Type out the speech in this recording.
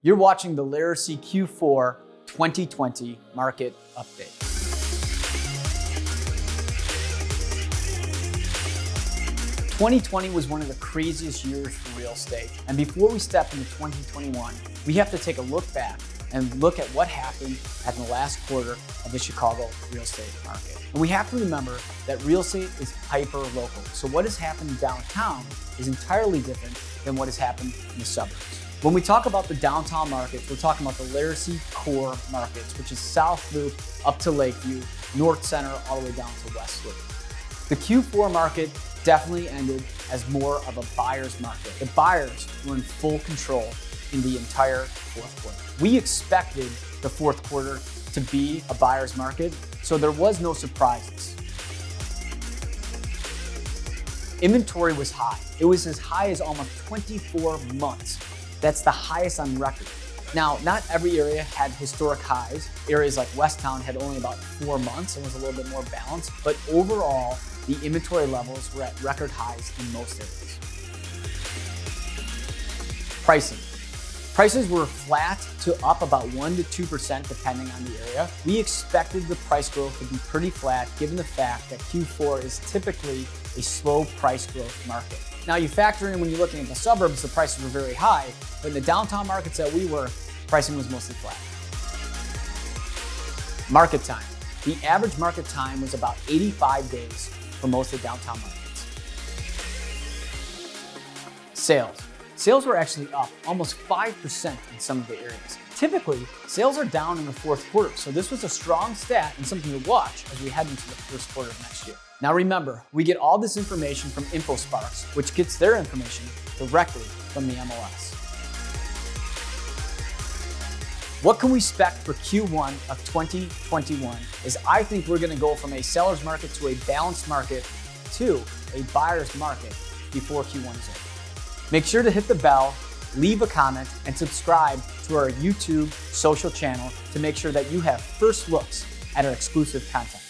You're watching the Laricy Q4 2020 Market Update. "2020 was one of the craziest years for real estate. And before we step into 2021, we have to take a look back and look at what happened in the last quarter of the Chicago real estate market. And we have to remember that real estate is hyper-local. So what has happened downtown is entirely different than what has happened in the suburbs. When we talk about the downtown markets, we're talking about the Laricy core markets, which is South Loop up to Lakeview, North Center, all the way down to West Loop. The Q4 market definitely ended as more of a buyer's market. The buyers were in full control in the entire fourth quarter. We expected the fourth quarter to be a buyer's market, so there was no surprises. Inventory was high. It was as high as almost 24 months. That's the highest on record. Now, not every area had historic highs. Areas like Westtown had only about 4 months and was a little bit more balanced, but overall, the inventory levels were at record highs in most areas. Pricing. Prices were flat to up about 1 to 2% depending on the area. We expected the price growth to be pretty flat given the fact that Q4 is typically a slow price growth market. Now you factor in when you're looking at the suburbs, the prices were very high, but in the downtown markets that we were, pricing was mostly flat. Market time. The average market time was about 85 days for most of the downtown markets. Sales. Sales were actually up almost 5% in some of the areas. Typically, sales are down in the fourth quarter, so this was a strong stat and something to watch as we head into the first quarter of next year. Now remember, we get all this information from InfoSparks, which gets their information directly from the MLS. What can we expect for Q1 of 2021 is I think we're gonna go from a seller's market to a balanced market to a buyer's market before Q1 is over. Make sure to hit the bell, leave a comment, and subscribe to our YouTube social channel to make sure that you have first looks at our exclusive content.